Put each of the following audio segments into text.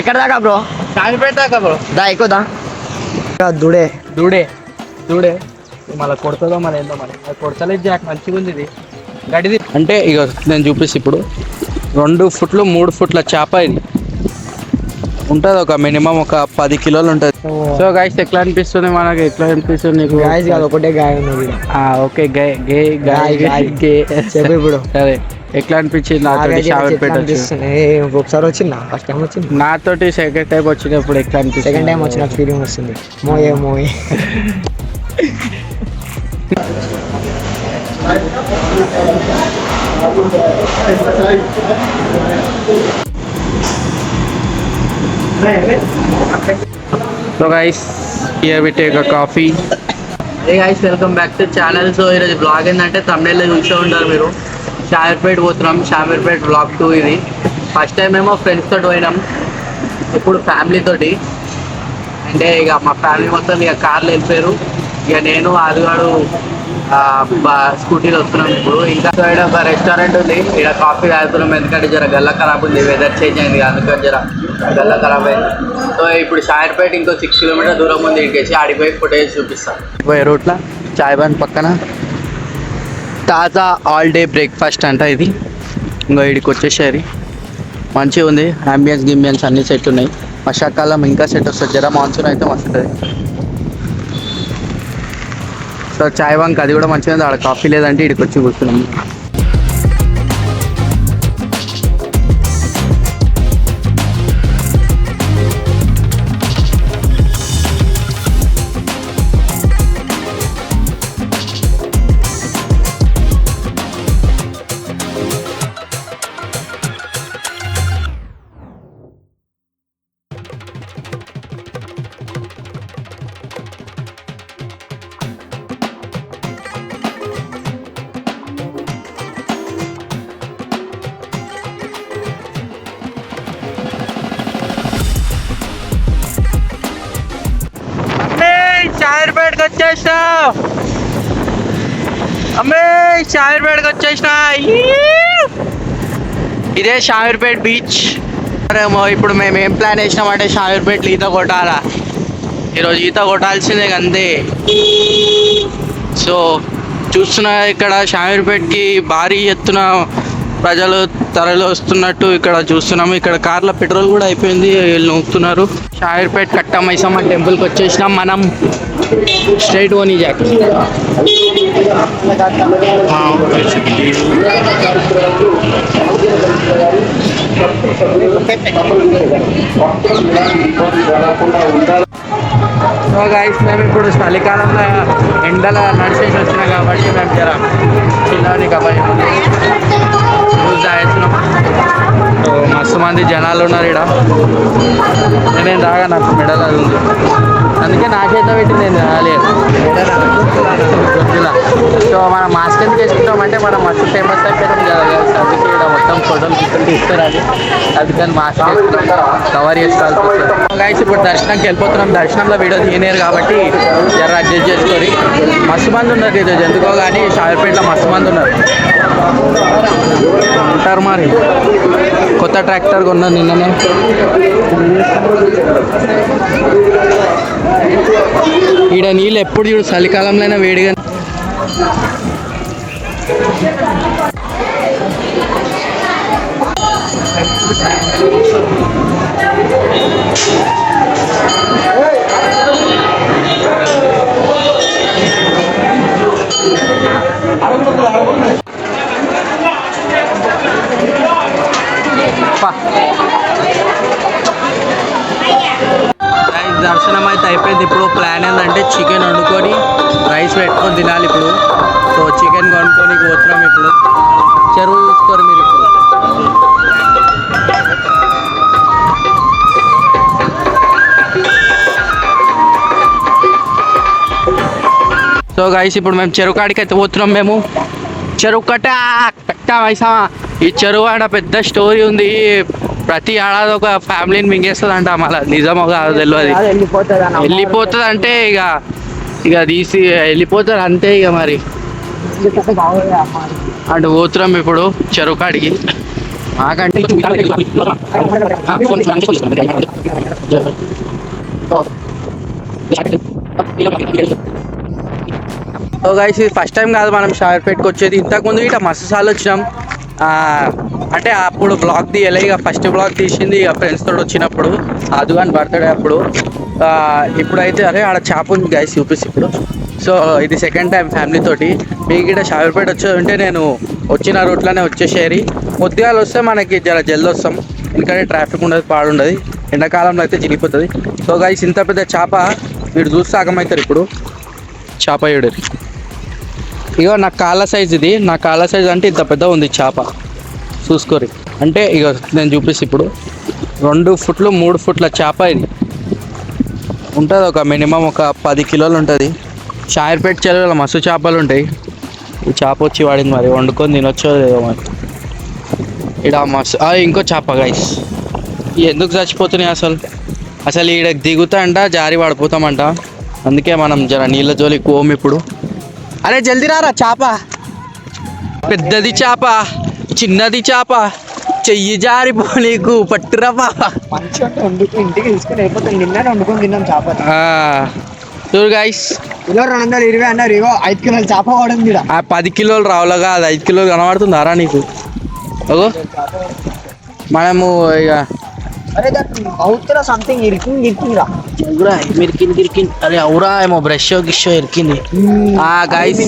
ఎక్కడ దాకా బ్రో? షామీర్పేట దాకా బ్రో. దా ఎక్కుదా దూడే దూడే దూడే మళ్ళీ కొడుతుందో మన ఏందో మరి అది కొడతలేదు జాక్ మంచిగా ఉంది ఇది గడిది అంటే ఇక నేను చూపిస్తే ఇప్పుడు 2 ఫుట్లు 3 ఫుట్ల చేప ఇది ఉంటుంది ఒక మినిమం ఒక 10 కిలోలు ఉంటుంది. సో గైస్ ఎట్లా అనిపిస్తుంది మనకి? ఎట్లా అనిపిస్తుంది నీకు? గాయస్ కాదు ఒకటే గాయ ఉన్నది. ఓకే గే గే గే చెప్పు ఇప్పుడు. సరే ఎట్లా అనిపించింది నాతోటి షామీర్పేట? ఒకసారి వచ్చిందా? ఫస్ట్ టైం వచ్చింది నాతోటి సెకండ్ టైం వచ్చినప్పుడు ఎట్లా అనిపిస్తుంది? సెకండ్ టైం వచ్చిన ఫీలింగ్ వస్తుంది. మోయే మోయే so guys here we take a coffee. Hey guys welcome back to channel. So ఈరోజు బ్లాగ్ ఏంటంటే తమిళలో చూసే ఉంటారు మీరు. షామీర్పేట పోతున్నాం. షామీర్పేట బ్లాగ్ 2 ఇది. ఫస్ట్ టైం ఏమో ఫ్రెండ్స్ తోటి పోయినాం, ఇప్పుడు ఫ్యామిలీ తోటి. అంటే ఇక మా ఫ్యామిలీ మొత్తం ఇక కార్లో వెళ్ళిపోయారు. ఇక నేను ఆదివాడు స్కూటీలో వస్తున్నాం ఇప్పుడు. ఇంకా ఇక్కడ ఒక రెస్టారెంట్ ఉంది, ఇక్కడ కాఫీ తాగుతున్నాం. ఎందుకంటే జర గల్ల ఖరాబ్ ఉంది, వెదర్ చేంజ్ అయింది, అందుకని జర గల్ల ఖరాబ్ అయింది. సో ఇప్పుడు షామీర్పేట ఇంకో 6 కిలోమీటర్ దూరం ఉంది. ఇంకేసి ఆడిపోయి ఫుటేజ్ చూపిస్తాను. పోయే రూట్లో చాయ్ బండ్ పక్కన తాజా ఆల్ డే బ్రేక్ఫాస్ట్ అంట ఇది. ఇంకో ఇడికి వచ్చేసేది మంచిగా ఉంది. గిమ్బియన్స్ అన్ని సెట్ ఉన్నాయి. వర్షాకాలం ఇంకా సెట్ వస్తుంది, జర మాన్సూన్ అయితే మస్తు ఉంటుంది. సో చాయ్ బంక్ అది కూడా మంచిగా ఉంది. ఆడ కాఫీ లేదంటే ఇక్కడికి వచ్చి కూర్చున్నాం. షామీర్పేటకి వచ్చేసినా అమ్మే, షామీర్పేటకి వచ్చేసినా. ఇదే షామీర్పేట బీచ్. ఇప్పుడు మేము ఏం ప్లాన్ వేసినామంటే షామీర్పేటలో ఈత కొట్టాలా. ఈరోజు ఈత కొట్టాల్సిందే అంతే. సో చూస్తున్నా ఇక్కడ షామీర్పేటకి భారీ ఎత్తున ప్రజలు తరలి వస్తున్నట్టు ఇక్కడ చూస్తున్నాము. ఇక్కడ కార్ల పెట్రోల్ కూడా అయిపోయింది, వీళ్ళు నూపుతున్నారు. షామీర్పేట కట్ట మైసమ్మ టెంపుల్కి వచ్చేసినాం మనం. స్ట్రైట్ ఓనీ జాక్. సో గైస్ మేము ఇప్పుడు చలికాలంలో ఎండల నడిచేసి వచ్చినాం కాబట్టి మేము జర చిల్లని కాబట్టి జ్యూస్ తాగేస్తున్నాం. సో మస్తు మంది జనాలు ఉన్నారు ఇక్కడ. నేను రాగా నాకు మెడల్ అది ఉంది, అందుకే నాకైతే పెట్టి నేను రాలేదు. సో మనం మాస్క్ ఎందుకు వేసుకుంటామంటే మనం మస్తు ఫేమస్ అయిపోయాం కదా, అందుకే ఇక్కడ మొత్తం ఫోటోలు ఇస్తారు. అందుకని మాస్క్ కవర్ చేసుకోవాలి. గైస్ ఇప్పుడు దర్శనంకి వెళ్ళిపోతున్నాం. దర్శనంలో వీడియో తీయలేరు కాబట్టి జర అడ్జస్ట్ చేసుకొని. మస్తు మంది ఉన్నారు ఈరోజు ఎందుకో కానీ షామీర్పేటలో మస్తు మంది ఉన్నారు ఉంటారు. మరి కొత్త ట్రాక్టర్ కొన్నాను నిన్ననే. ఈడ నీళ్ళు ఎప్పుడు చూడు చలికాలంలో అయినా వేడిగా. దర్శనం అయితే అయిపోయింది. ఇప్పుడు ప్లాన్ ఏంటంటే చికెన్ వండుకొని రైస్ పెట్టుకొని తినాలి ఇప్పుడు. సో చికెన్ కొనుక్కొని పోతున్నాం ఇప్పుడు. చెరువు చూసుకోరు మీరు ఇప్పుడు. సో గైస్ ఇప్పుడు మేము చెరువు కాడికి అయితే పోతున్నాం. మేము చెరువు కట్ట వైసా. ఈ చెరువు ఆడ పెద్ద స్టోరీ ఉంది. ప్రతి ఏడాది ఒక ఫ్యామిలీని మింగేస్తుంది అంట. మళ్ళీ నిజమో కాదు తెలియదు. వెళ్ళిపోతుంది అంటే ఇక తీసి వెళ్ళిపోతుంది అంతే. ఇక మరి అటు పోతున్నాం ఇప్పుడు చెరువు కాడికి. మాకంటే సో గైస్ ఇది ఫస్ట్ టైం కాదు మనం షార్పేట్కి వచ్చేది. ఇంతకుముందు ఇట్లా మస్తు సార్లు వచ్చినాం. అంటే అప్పుడు బ్లాగ్ తీయలే, ఇక ఫస్ట్ బ్లాగ్ తీసింది ఇక ఫ్రెండ్స్ తోటి వచ్చినప్పుడు, అది అని బర్త్డే అప్పుడు. ఇప్పుడైతే అరే ఆడ చేప ఉంది గైస్ చూపిస్తే ఇప్పుడు. సో ఇది సెకండ్ టైం ఫ్యామిలీ తోటి. మీకు ఇక్కడ షార్పేట్ వచ్చేది ఉంటే నేను వచ్చిన రూట్లోనే వచ్చేసేరి. పొద్దుగాలు వస్తే మనకి జల్ది వస్తాం, ఎందుకంటే ట్రాఫిక్ ఉండదు, పాడుండదు. ఎండాకాలంలో అయితే చిరిగిపోతుంది. సో గైస్ ఇంత పెద్ద చేప మీరు చూస్తే ఆగమవుతారు. ఇప్పుడు చేప ఏడరి ఇగో నా కాళ్ళ సైజ్, ఇది నా కాళ్ళ సైజ్ అంటే ఇంత పెద్ద ఉంది చేప, చూసుకోరి. అంటే ఇక నేను చూపిస్తే ఇప్పుడు 2 ఫుట్లు 3 ఫుట్ల చేప ఇది ఉంటుంది. ఒక మినిమం ఒక 10 కిలోలు ఉంటుంది. షార్పేట్ చెరువులో మస్తు చేపలు ఉంటాయి. ఈ చేప వచ్చి వాడింది, మరి వండుకొని తినొచ్చో లేదో మరి. ఇక్కడ మస్తు ఇంకో చేప గైస్. ఎందుకు చచ్చిపోతున్నాయి అసలు ఈడ దిగుతాంట జారి పడిపోతామంట. అందుకే మనం జర నీళ్ళ జోలికి పోము ఇప్పుడు. అరే జల్దీ రారా, చేప పెద్దది చేప, చిన్నది చేప, చెయ్యి జారిపో నీకు, పట్టురా బాబా. మంచిగా వండుకు ఇంటికి తీసుకొని వెళ్ళిపోతాం. నిన్న వండుకొని తిన్నాం చేప. చూడు గైస్, కిలో 220 అన్నారు. ఇగో 5 కిలోలు చేప పడింది. 10 కిలోలు రావులుగా, అది 5 కిలోలు కనబడుతుందారా నీకు? ఓ మనము ఇక అరే అవుతురా సంథింగ్ ఇరికిందిరా. అరే అవురా, ఏమో బ్రష్ గిషో ఇరికింది. గైస్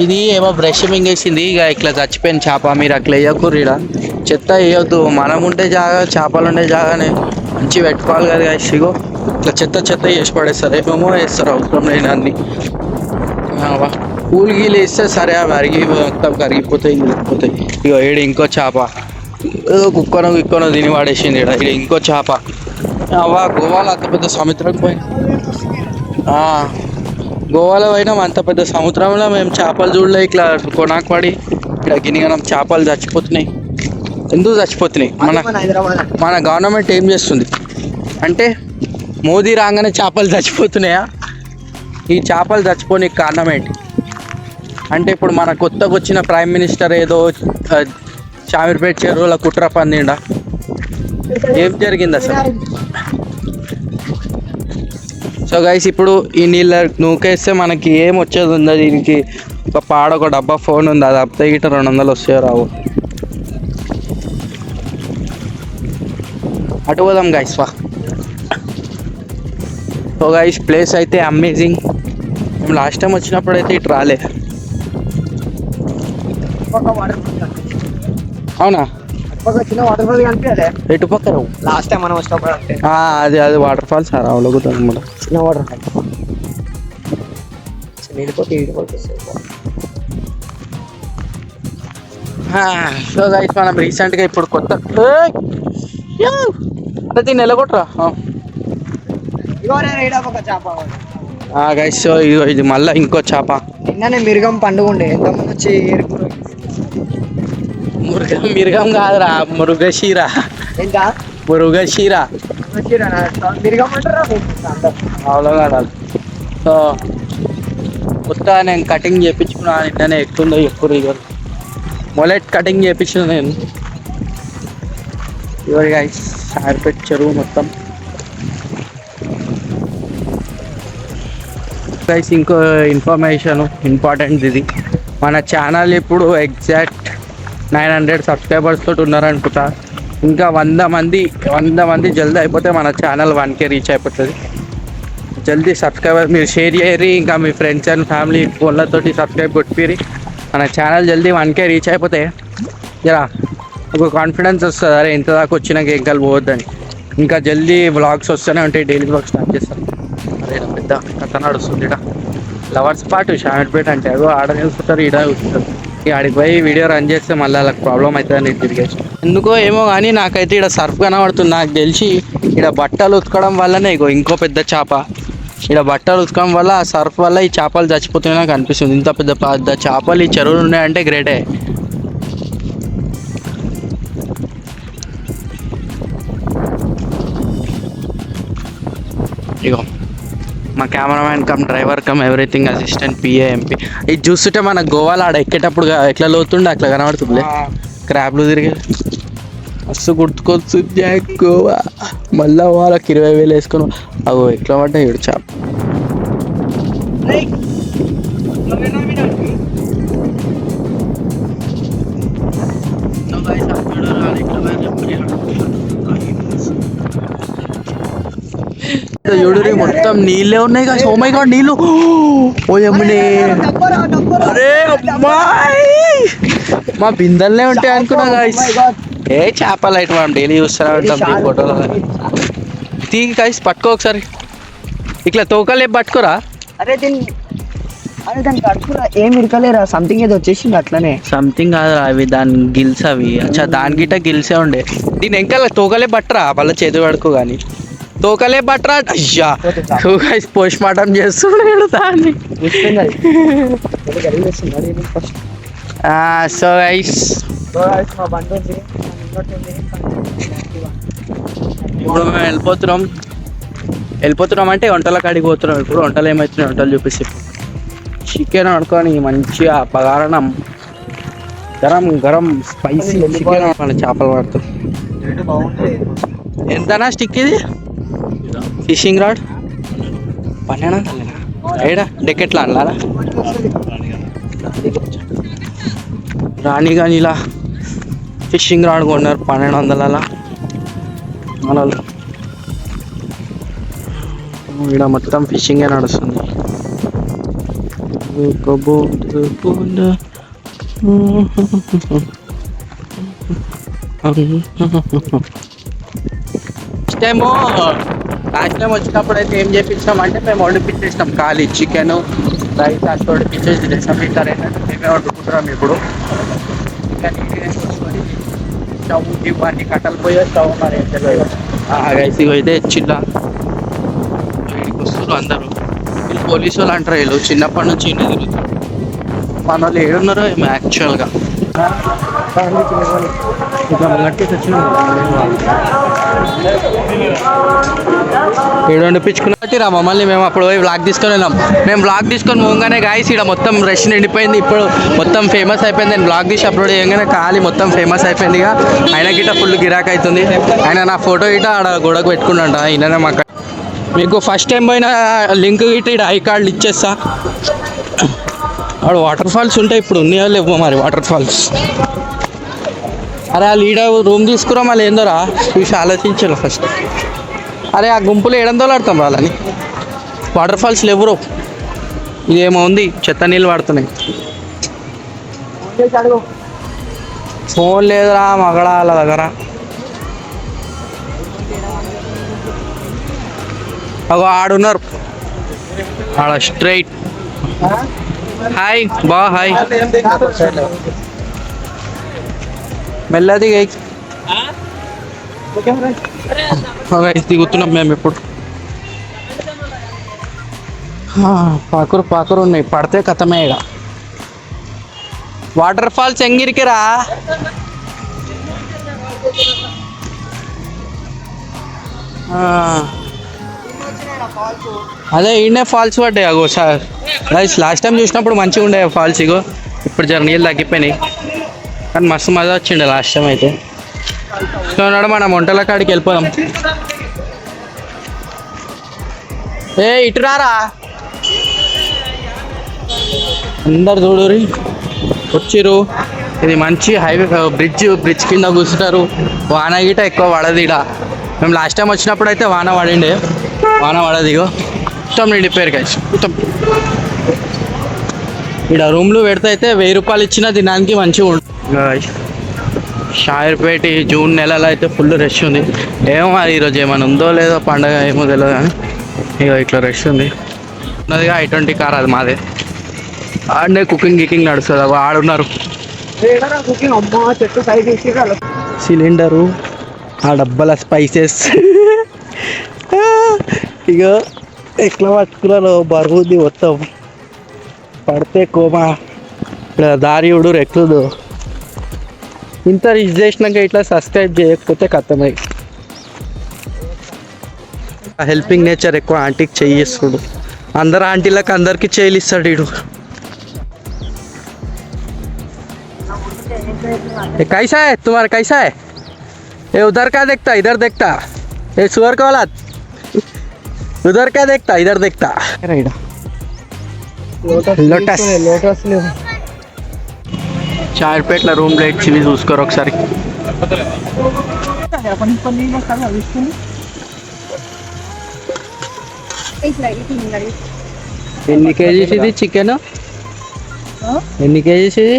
ఇది ఏమో బ్రష్ మింగేసింది. ఇక ఇట్లా చచ్చిపోయిన చేప. మీరు అట్లా వేయకూరు, ఇక్కడ చెత్త వేయొద్దు. మనం ఉంటే జాగా, చేపలు ఉండే జాగానే మంచి పెట్టుకోవాలి కదా గైస్. ఇగో ఇట్లా చెత్త చేసి పడేస్తారు, ఏమేమో వేస్తారు అవసరం లేని అన్ని. పూలు గీలు వేస్తే సరే అవి అరిగి మొత్తం కరిగిపోతాయి, వెళ్ళిపోతాయి. ఇగో ఏడు ఇంకో చేప, కుక్కనో తిని వాడేసింది. ఇక్కడ ఇంకో చేప. గోవాలో అంత పెద్ద సముద్రం పోయి, గోవాలో పోయినాం, అంత పెద్ద సముద్రంలో మేము చేపలు చూడలే. ఇట్లా కొనాకు పడి ఇక్కడ గినిగనం చేపలు చచ్చిపోతున్నాయి. ఎందుకు చచ్చిపోతున్నాయి? మన గవర్నమెంట్ ఏం చేస్తుంది అంటే, మోదీ రాగానే చేపలు చచ్చిపోతున్నాయా? ఈ చేపలు చచ్చిపోనికి కారణం ఏంటి అంటే, ఇప్పుడు మన కొత్తగా వచ్చిన ప్రైమ్ మినిస్టర్ ఏదో షామీర్పేట చెరువుల కుట్ర పన్నిండా. ఏం జరిగింది అసలు? సో గైస్ ఇప్పుడు ఈ నీళ్ళ నూకేస్తే మనకి ఏం వచ్చేది ఉందా? దీనికి ఒక డబ్బా ఫోన్ ఉంది, అది అప్తే గిట్ట 200 వస్తాయో రావు. అటు పోదాం గైస్ వా. సో గైస్ ప్లేస్ అయితే అమేజింగ్. మేము లాస్ట్ టైం వచ్చినప్పుడు అయితే ఇటు రాలే. అవునా? చిన్న వాటర్ ఫాల్ కనిపించలే ఎటు పక్క రావు లాస్ట్ టైం మనం వచ్చినప్పుడు అంటే. అది వాటర్ ఫాల్స్ రావులగుతుంది అనమాట. చిన్న వాటర్ ఫాల్ వెళ్ళిపోతే సో గైస్ మనం రీసెంట్గా ఇప్పుడు కొత్త దీన్ని వెళ్ళగొట్టరా గైస్. సో ఇది మళ్ళీ ఇంకో చేప. నిన్ననే మిరుగం పండుగ ఉండే, ఎంతమంది వచ్చి ఏరుకురు. మిరుగం కాదురా, మురుగశీరా. ఏంటా మురుగశీరా? మిరుగం అంటారా? అవును. సో కొత్త నేను కటింగ్ చేయించుకున్నా నిన్ననే. ఎక్కుతుందో ఎప్పుడు ఇక మొలెట్ కటింగ్ చేయించిన నేను. ఇవరి గైస్ షార్పేట్ చెరువు మొత్తం. గైస్ ఇంకో ఇన్ఫర్మేషన్ ఇంపార్టెంట్, ఇది మన ఛానల్ ఇప్పుడు ఎగ్జాక్ట్ 900 సబ్స్క్రైబర్స్ తోటి ఉన్నారనుకుంటా. ఇంకా 100 మంది జల్దీ అయిపోతే మన ఛానల్ 1K రీచ్ అయిపోతుంది. జల్దీ సబ్స్క్రైబర్ మీరు షేర్ చేయరి, ఇంకా మీ ఫ్రెండ్స్ అండ్ ఫ్యామిలీ ఫోన్లతోటి సబ్స్క్రైబ్ కొట్టిరి. మన ఛానల్ జల్దీ 1K రీచ్ అయిపోతే ఇలా ఒక కాన్ఫిడెన్స్ వస్తుంది, అరే ఇంత దాకా వచ్చినాక ఏం పోవద్దని. ఇంకా జల్దీ వ్లాగ్స్ వస్తూనే ఉంటాయి, డైలీ వ్లాగ్ స్టార్ట్ చేస్తాను. అరే పెద్ద కథ నడుస్తుంది ఇక్కడ. లవర్స్ పాటు షామీర్పేట అంటే అదో ఆడ నిలుస్తుంటారు, ఈడ చూస్తుంటారు. ఇక ఆడికి పోయి వీడియో రన్ చేస్తే మళ్ళీ వాళ్ళకి ప్రాబ్లం అవుతుంది అని తిరిగేసి. ఎందుకో ఏమో కానీ నాకైతే ఇక్కడ సర్ఫ్ కనబడుతుంది. నాకు తెలిసి ఇక్కడ బట్టలు ఉతకడం వల్లనే ఇంకో పెద్ద చేప. ఇక్కడ బట్టలు ఉతకడం వల్ల, ఆ సర్ఫ్ వల్ల ఈ చేపలు చచ్చిపోతున్నాయి నాకు అనిపిస్తుంది. ఇంత పెద్ద చేపలు ఈ చెరువులు ఉన్నాయంటే గ్రేటే. ఇగో మా cameraman come driver cum everything, assistant, PA, MP. ఇది చూస్తుంటే మన గోవాలో ఆడ ఎక్కేటప్పుడు ఎట్లా లోతుండే అట్లా కనబడుతుంది. క్రాబ్లు తిరిగి మస్తు గుర్తుకొస్తుంది గోవా. మళ్ళా వాళ్ళకి 20,000 వేసుకొని అగో ఎట్లా పడ్డాయి ఇప్పుడు చేప. చూడు మొత్తం నీళ్ళే ఉన్నాయి కదా. ఓ మై గాడ్ నీళ్ళు. ఓ యమ్మనే. అరే అమ్మాయి మా బిందెల్నే ఉంటాయి అనుకున్నా గాయస్. ఏ చేపలు అయితే మనం డైలీ చూస్తూనే ఉంటాం ఈ ఫోటోలో. తీగి గాయస్ పట్టుకో ఒకసారి. ఇట్లా తోకలే పట్టుకోరా. అరే దాని కడుపురా ఏం ఇరకలేరా సంథింగ్ ఏదో వచ్చేసింది అట్లనే. సంథింగ్ కాదు అవి దాని గిల్స్ అవి. అచ్చా దాని గిట్ట గిల్సే ఉండే. దీని వెనకాల తోకలే పట్టరా వాళ్ళ చేతి పడుకో కానీ తోకలే పట్టరా. అయ్యా గాయస్ పోస్ట్ మార్టం చేస్తున్నాడు దాన్ని. సో గైస్ ఇప్పుడు మేము వెళ్ళిపోతున్నాం అంటే వంటల కాడికి పోతున్నాం. ఇప్పుడు వంటలు ఏమవుతున్నాయి వంటలు చూపిస్తే చికెన్ అనుకొని మంచిగా బగారణం గరం గరం స్పైసీ చికెన్ అనుకోండి. చేపలు పడుతుంది. ఎంతనా స్టిక్ ఇది ఫిషింగ్ రాడ్ 1200 ఏడా డెకెట్లా అన్నారా రాణి కానీ ఇలా ఫిషింగ్ రాడ్ కొన్నారు 1200 మనలు. ఇక్కడ మొత్తం ఫిషింగే నడుస్తుంది. లాస్ట్ టైం వచ్చినప్పుడు అయితే ఏం చేపించాం అంటే మేము వండిపించేసినాం. ఖాళీ చికెన్ రైస్ అట్లా వండిపించేసి తినేసాం. ఈసారి ఏంటంటే మేమే వండుకుంటున్నాం. ఇప్పుడు చికెన్ ఇంగ్రీడియంట్స్ స్టవ్ ఇవన్నీ కట్టలు పోయే స్టవ్ మరి గైస్ ఇవి అయితే చిల్లా వీడికి వస్తున్నారు అందరూ. వీళ్ళు పోలీసు వాళ్ళు అంటారు. వీళ్ళు చిన్నప్పటి నుంచి ఇంటి తిరుగుతారు. మన వాళ్ళు ఏడున్నారో ఏమో యాక్చువల్గా ఏడు వండిపించుకున్నట్టు రా మమ్మల్ని. మేము అప్పుడు పోయి వ్లాగ్ తీసుకొని వెళ్ళాం. మేము వ్లాగ్ తీసుకొని పోగానే గాయస్ ఇక్కడ మొత్తం రష్ నిండిపోయింది. ఇప్పుడు మొత్తం ఫేమస్ అయిపోయింది. నేను వ్లాగ్ తీసి అప్లోడ్ చేయగానే ఖాళీ మొత్తం ఫేమస్ అయిపోయింది. ఇక ఆయన గిట్ట ఫుల్ గిరాక్ అవుతుంది. ఆయన నా ఫోటో గిట్ట ఆడ గోడకు పెట్టుకున్నాంట. ఈయననే మాకు మీకు ఫస్ట్ టైం పోయిన లింక్ గిట్ట ఇక్కడ ఐ కార్డులు ఇచ్చేస్తా. ఆడ వాటర్ ఫాల్స్ ఉంటాయి. ఇప్పుడు ఉన్నాయో లేవో మరి వాటర్ ఫాల్స్. అరే ఆ లీడ రూమ్ తీసుకురా మళ్ళీ ఏందోరా చూసి ఆలోచించాలి ఫస్ట్. అరే ఆ గుంపులో ఏడందోలు ఆడతాం వాళ్ళని. వాటర్ ఫాల్స్ లేవురో. ఇదేమో ఉంది చెత్త నీళ్ళు పడుతున్నాయి. ఫోన్ లేదురా మగడా వాళ్ళ దగ్గర. అగో ఆడున్నారు ఆడ స్ట్రైట్. హాయ్ బా హాయ్. మెల్లది దిగుతున్నాం మేము ఇప్పుడు. పాకురు ఉన్నాయి పడితే కథమే. ఇక వాటర్ ఫాల్స్ ఎంగిరికిరా. అదే ఈయనే ఫాల్స్ పడ్డాయి. అగో సార్ లాస్ట్ టైం చూసినప్పుడు మంచిగా ఉండే ఫాల్స్. ఇగో ఇప్పుడు జర నీళ్ళు తగ్గిపోయినాయి కానీ మస్తు మజా వచ్చిండే లాస్ట్ టైం అయితే. సో మనం వంటల కాడికి వెళ్ళిపోదాం. ఏ ఇటు రారా అందరు చూడురి వచ్చిర్రు. ఇది మంచి హైవే బ్రిడ్జ్ కింద కూర్చుంటారు. వాన గిట ఎక్కువ పడదు ఇక్కడ. మేము లాస్ట్ టైం వచ్చినప్పుడు అయితే వాన పడిండే. వాన పడదు. ఇగో మొత్తం నిండిపోయారు కాదు మొత్తం. ఇక్కడ రూమ్లు పెడితే అయితే 1000 రూపాయలు ఇచ్చిన తినడానికి మంచిగా ఉంటుంది. షాయర్పేట జూన్ నెలలో అయితే ఫుల్ రష్ ఉంది. ఏమో మరి ఈరోజు ఏమైనా ఉందో లేదో పండగ ఏమో తెలియదు కానీ ఇక ఇట్లా రష్ ఉంది. ఉన్నదిగా I20 కార్ అది మాదే. ఆడనే కుకింగ్ నడుస్తుంది. అవి ఆడున్నారు. సిలిండరు ఆ డబ్బాల స్పైసెస్ ఇక ఎట్లా పట్టుకున్నారో బరుగుంది మొత్తం. పడితే కోమా. ఇక్కడ దారి ఉడు ఎట్లుందో. ఇంత రిచ్ చేసినాక ఇట్లా సబ్స్క్రైబ్ చేయకపోతే కథమై. హెల్పింగ్ నేచర్ ఎక్కువ ఆంటీకి చేయిస్తుడు. అందరు ఆంటీలకు అందరికి చేయలు ఇస్తాడు వీడు. कैसा है तुम्हारा कैसा है ఏ ఉదర్ కా దేఖ్తా ఇధర్ దేఖ్తా ఏ సువర్ కా औलाद ఉదర్ కా దేఖ్తా ఇధర్ దేఖ్తా రైట్ లోటస్ చార్పేట్ల రూమ్ లైట్ చివి చూసుకోరు ఒకసారి. ఎన్ని కేజీస్ ఇది చికెన్? ఎన్ని కేజీస్ ఇది?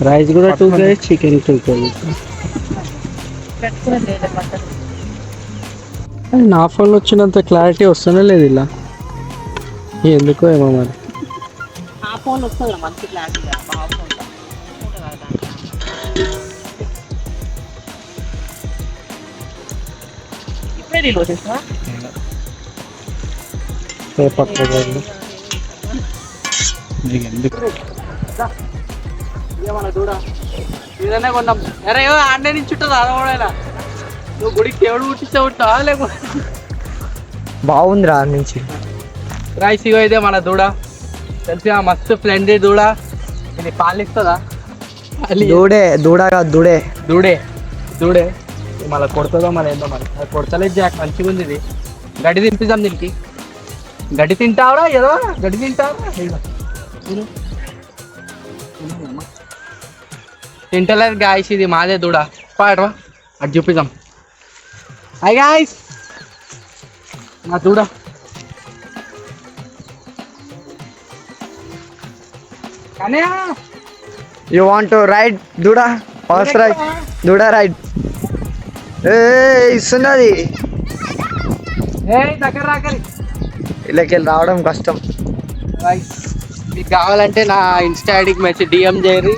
రైస్ కూడా 2 కేజీస్, చికెన్ 2 కేజీస్. నా ఫోన్లో వచ్చినంత క్లారిటీ వస్తూనే లేదు ఇలా, ఎందుకో ఏమో మరి. ఇదనే కొన్నాం. అరే ఆండే నుంచి ఉంటుంది అదవడైనా నువ్వు గుడికి ఎవడు పుట్టించే ఉంటావా లేకపోతే బాగుంది రా నుంచి రైస్. ఇగో ఇదే మన దూడ, తెలిసి మస్తు ఫ్రెండ్లీ దూడ. ఇది పాలిస్తుందా? దూడే కాదు దూడే దూడే దూడే మళ్ళీ కొడుతుందో మళ్ళీ ఏందో మరి. అది కొడతలేదు జాక్, మంచిగా ఉంది ఇది. గడ్డి తినిపిద్దాం దీనికి. గడ్డి తింటావరా ఏదో గడ్డి తింటావరా? తింటలేదు గాయస్, ఇది మాదే దూడ. పాడరా అది చూపిద్దాం. హాయ్ గాయస్, మా దూడ. కానీ యూ వాంట్ టు రైడ్ దూడా? హార్స్ రైడ్, దూడా రైడ్. ఇస్తున్నది దగ్గర రాకరి. ఇళ్ళకి రావడం కష్టం. మీకు కావాలంటే నా ఇన్స్టా ఐడికి మెసేజ్ డిఎం చేయరు,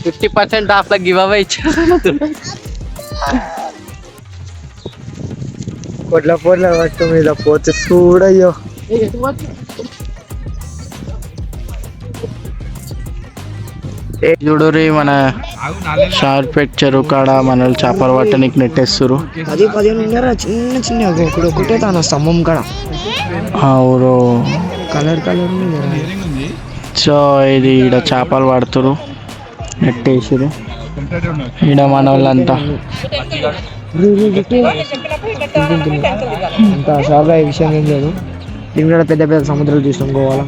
50% ఆఫ్లో గివ్ అవే ఇచ్చారు. పొట్ల పట్టు మీద పోతే చూడయ్యో. చూడరి మన షార్పేట్ చెరువు కాడ మన చేపలు పట్టడానికి నెట్టేస్తారు. 10-15 ఉన్నారా చిన్న చిన్న ఒకటే తాను స్తంభం కాడ ఊరు కలర్. సో ఇది ఈడ చేపలు పడుతురు, నెట్టేసారు ఈడ మన వాళ్ళంతా. ఇంకా షార్ట్ అయ్యే విషయం ఏం లేదు. దీని కూడా పెద్ద పెద్ద సముద్రాలు చూసినాం గోవాలో.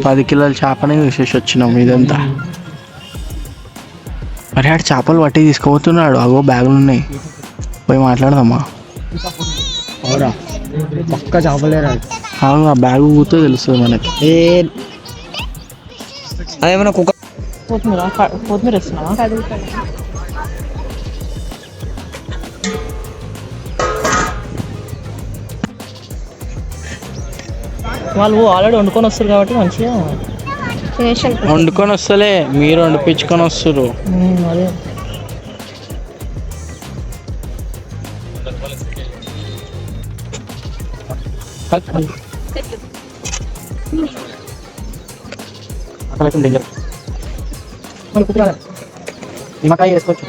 10 కిలోల చేపని చూసేసి వచ్చినాం. ఇదంతా మరి ఆడు చేపలు పట్టి తీసుకుపోతున్నాడు. అగో బ్యాగులు ఉన్నాయి, పోయి మాట్లాడదామా? అవురా పక్క చేపలేరా? ఆ బ్యాగ్ కూతో తెలుస్తుంది మనకి. అదేమన్నా కుక్క కొత్తిమీర వేస్తున్నావా? వాళ్ళు ఆల్రెడీ వండుకొని వస్తారు కాబట్టి మంచిగా వండుకొని వస్తలే, మీరు వండిపించుకొని వస్తారు. అదే నిమ్మకాయ వేసుకోవచ్చు.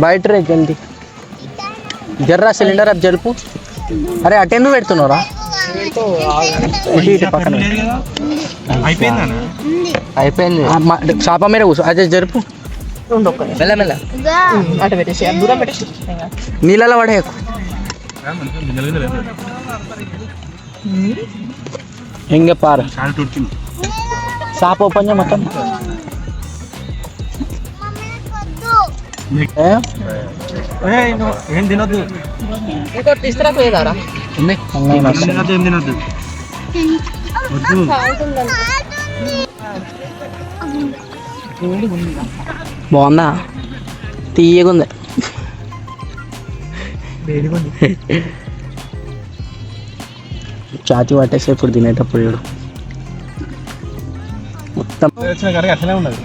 బయట రే జల్దీ జర్రా సిలిండర్ అది జరుపు. అరే అటెందు పెడుతున్నారా? అయిపోయింది. షాపా మీద కూర్చో, అదే జరుపు. మెల్ల అటు పెట్టేసి దూరం పెట్టేసి నీళ్ళలో పడేయకు. ఇంక పారు షాప్ ఓపెన్ చేయ మొత్తం. ఏం తినొద్దు, ఇంకోటి తీసుకురాపోయేదారా? బాగుందా? తీయగుంది. చాతి పట్టేస్తే ఇప్పుడు తినేటప్పుడు చూడు మొత్తం అట్లనే ఉన్నది.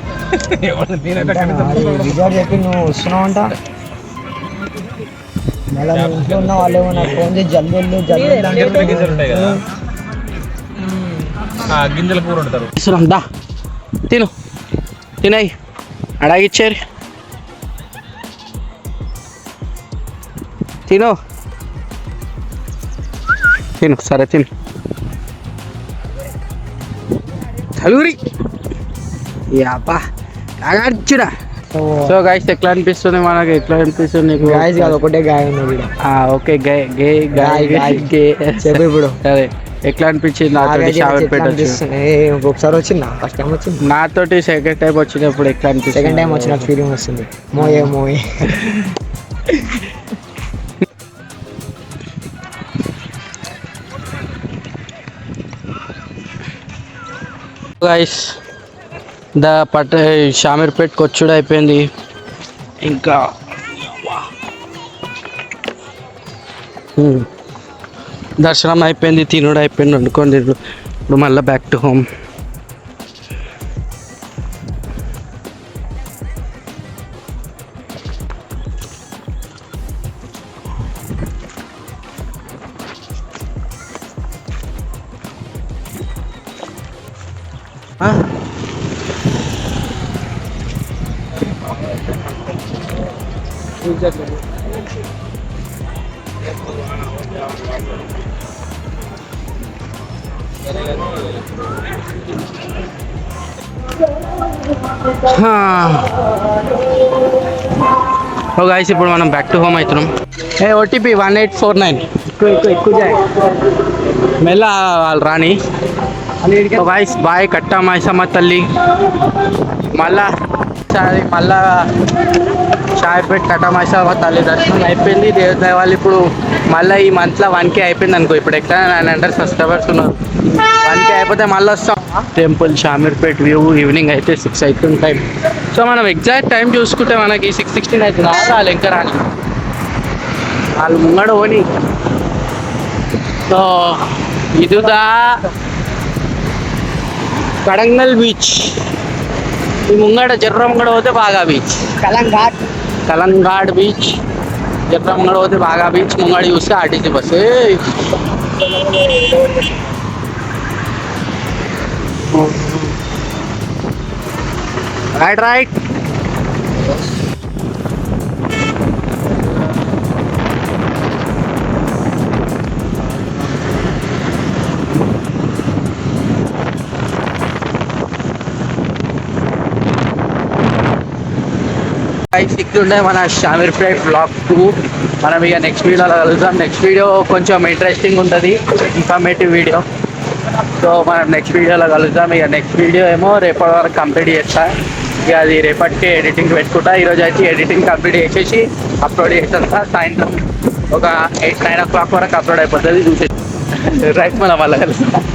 విజయ్ చెప్పి నువ్వు వస్తున్నావు అంట. మళ్ళీ నువ్వు ఇంట్లో ఉన్న వాళ్ళు నాకు ఫోన్ చేసి జల్దీ గింజల కూర ఉంటారు. దా తిను, తినాయి అడాగిచ్చారు. తిను తిను సరే తిను చలుగురి యాపా కాగార్చుడా సో గైస్ ఎట్లా అనిపిస్తుంది మనకి ఎట్లా అనిపిస్తుంది నీకు గాయస్ కాదు ఒకటే గాయ ఉన్నది ఈడ. ఓకే గే గే గాయ్, గాయ్. గే చెప్పు ఇప్పుడు సరే ఎట్లా అనిపించింది నాతోటి నాకైతే షావర్పేట వచ్చి అనిపిస్తుంది. ఒకసారి వచ్చిందా ఫస్ట్ టైం వచ్చింది, నాతోటి సెకండ్ టైం వచ్చినప్పుడు ఎట్లా అనిపిస్తుంది సెకండ్ టైం వచ్చిన ఫీలింగ్ వస్తుంది. మోయే మోయే గైస్ షామీర్పేట్కి వచ్చుడు అయిపోయింది. ఇంకా దర్శనం అయిపోయింది, తినుడు అయిపోయింది, వండుకొని తినుడు. ఇప్పుడు మళ్ళీ back to home. Oh guys ఇప్పుడు మనం బ్యాక్ టు హోమ్ అవుతున్నాం. ఓటీపీ 1849 మెల్ల వాళ్ళు రాని. ఓ గైస్ బాయ్ కట్టా మైసమ్మ తల్లి. మళ్ళా షాయిపేట్ కట్టా మైసమ్మ తల్లి దర్శనం అయిపోయింది. దేవుడి వాళ్ళు ఇప్పుడు మళ్ళీ ఈ మంత్లో 1K అయిపోయింది అనుకో. ఇప్పుడు ఎక్కడ 900 సబ్స్క్రైబర్స్ ఉన్నారు. 1K అయిపోతే మళ్ళీ వస్తాం. టెంపుల్ షామీర్పేట్ వ్యూ ఈవినింగ్ అయితే 6 అవుతుంది టైం. సో మనం ఎగ్జాక్ట్ టైం చూసుకుంటే మనకి 6:16 అవుతుంది. వాళ్ళు ఇంకా రాని, వాళ్ళు ముంగడ పోని. సో ఇదిదా కడంగల్ బీచ్. ఈ ముంగడ జర్ర ముంగడ పోతే బాగా బీచ్, కలంగాడ్ బీచ్. జర్ర ముంగడ పోతే బాగా బీచ్, ముంగడ చూస్తే ఆర్టీసీ బస్సు. రైట్ ఉండే మన షామీర్పేట్ బ్లాగ్ 2. మనం ఇక నెక్స్ట్ వీడియోలో కలుద్దాం. నెక్స్ట్ వీడియో కొంచెం ఇంట్రెస్టింగ్ ఉంటుంది, ఇన్ఫర్మేటివ్ వీడియో. సో మనం నెక్స్ట్ వీడియోలో కలుద్దాం. ఇక నెక్స్ట్ వీడియో ఏమో రేపటి వరకు కంప్లీట్ చేస్తా. ఇక అది రేపటికే ఎడిటింగ్ పెట్టుకుంటా. ఈరోజు అయితే ఎడిటింగ్ కంప్లీట్ చేసేసి అప్లోడ్ చేసేస్తా. సాయంత్రం ఒక 8-9 o'clock వరకు అప్లోడ్ అయిపోతుంది. చూసేసి రైట్ మనం మళ్ళీ కలుస్తాం.